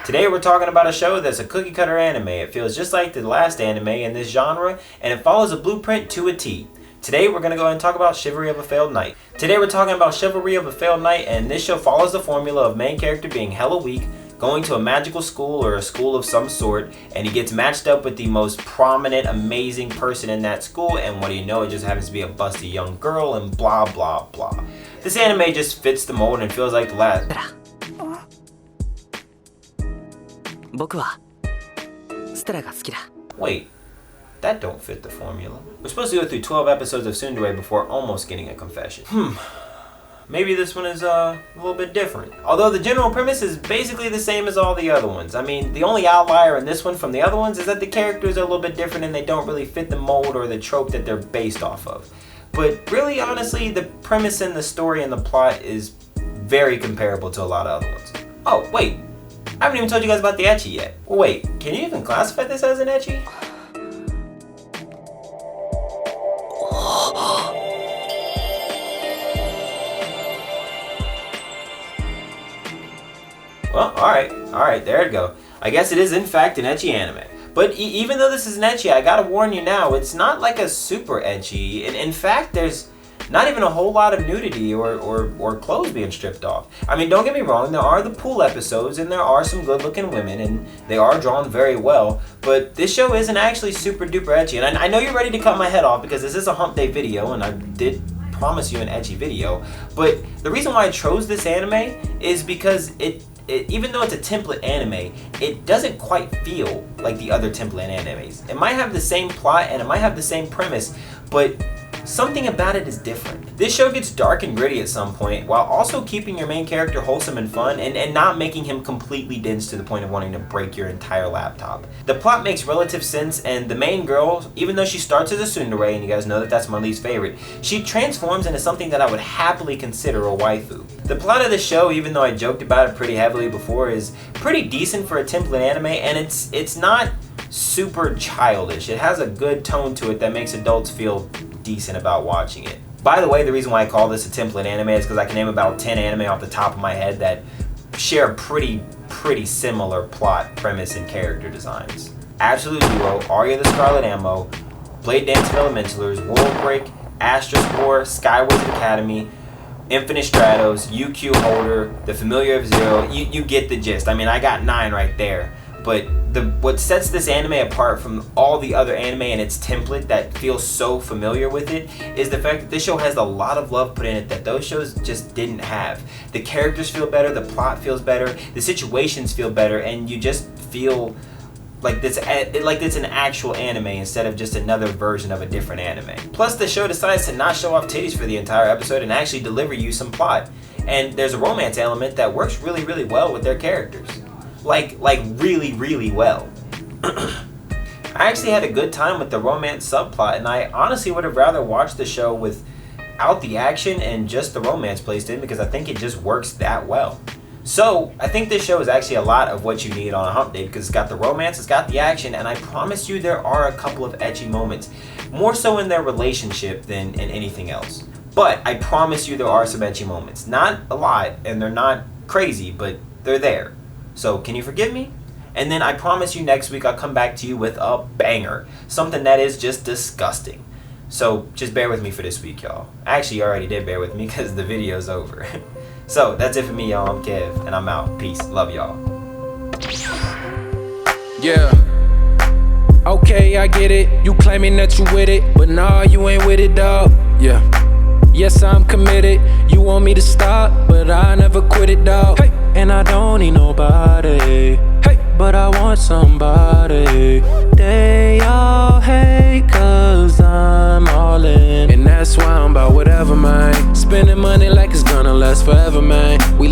Today we're talking about a show that's a cookie cutter anime. It feels just like the last anime in this genre, and it follows a blueprint to a T. Today we're going to go and talk about Chivalry of a Failed Knight. Today we're talking about Chivalry of a Failed Knight, and this show follows the formula of main character being hella weak, going to a magical school or a school of some sort, and he gets matched up with the most prominent, amazing person in that school, and what do you know, it just happens to be a busty young girl, and blah blah blah. This anime just fits the mold and feels like the last. Wait, that don't fit the formula. We're supposed to go through 12 episodes of tsundere before almost getting a confession. Maybe this one is a little bit different. Although the general premise is basically the same as all the other ones. I mean, the only outlier in this one from the other ones is that the characters are a little bit different and they don't really fit the mold or the trope that they're based off of. But really, honestly, the premise and the story and the plot is very comparable to a lot of other ones. Oh, wait. I haven't even told you guys about the Ecchi yet. Well, wait, can you even classify this as an Ecchi? Well, alright, there it go. I guess it is in fact an Ecchi anime. But even though this is an Ecchi, I gotta warn you now, it's not like a super Ecchi. In fact, there's not even a whole lot of nudity or clothes being stripped off. I mean, don't get me wrong, there are the pool episodes and there are some good looking women and they are drawn very well, but this show isn't actually super duper Ecchi. And I know you're ready to cut my head off because this is a Hump Day video and I did promise you an Ecchi video, but the reason why I chose this anime is because even though it's a template anime, it doesn't quite feel like the other template animes. It might have the same plot and it might have the same premise, but something about it is different. This show gets dark and gritty at some point, while also keeping your main character wholesome and fun, and not making him completely dense to the point of wanting to break your entire laptop. The plot makes relative sense, and the main girl, even though she starts as a tsundere, and you guys know that that's my least favorite, she transforms into something that I would happily consider a waifu. The plot of the show, even though I joked about it pretty heavily before, is pretty decent for a template anime, and it's not super childish. It has a good tone to it that makes adults feel decent about watching it. By the way, the reason why I call this a template anime is because I can name about 10 anime off the top of my head that share pretty similar plot, premise, and character designs. Absolute Zero, Aria the Scarlet Ammo, Blade Dance of Elementalers, World Break, Astrospore, Skyward Academy, Infinite Stratos, UQ Holder, The Familiar of Zero. You get the gist. I mean, I got 9 right there. But what sets this anime apart from all the other anime and its template that feels so familiar with it is the fact that this show has a lot of love put in it that those shows just didn't have. The characters feel better, the plot feels better, the situations feel better, and you just feel like it's an actual anime instead of just another version of a different anime. Plus, the show decides to not show off titties for the entire episode and actually deliver you some plot. And there's a romance element that works really well with their characters. Like really well. I actually had a good time with the romance subplot, and I honestly would have rather watched the show without the action and just the romance placed in because I think it just works that well. So I think this show is actually a lot of what you need on a hump day because it's got the romance, it's got the action, and I promise you there are a couple of ecchi moments, more so in their relationship than in anything else. But I promise you there are some ecchi moments. Not a lot, and they're not crazy, but they're there. So can you forgive me? And then I promise you next week I'll come back to you with a banger. Something that is just disgusting. So just bear with me for this week, y'all. Actually, you already did bear with me because the video's over. So that's it for me, y'all. I'm Kev, and I'm out. Peace. Love y'all. Yeah. Okay, I get it. You claiming that you with it, but nah, you ain't with it, dawg. Yeah. Yes, I'm committed. You want me to stop, but I never quit it, dawg. Hey. And I don't need nobody, hey, but I want somebody. They all hate cause I'm all in, and that's why I'm about whatever, man. Spending money like it's gonna last forever, man. We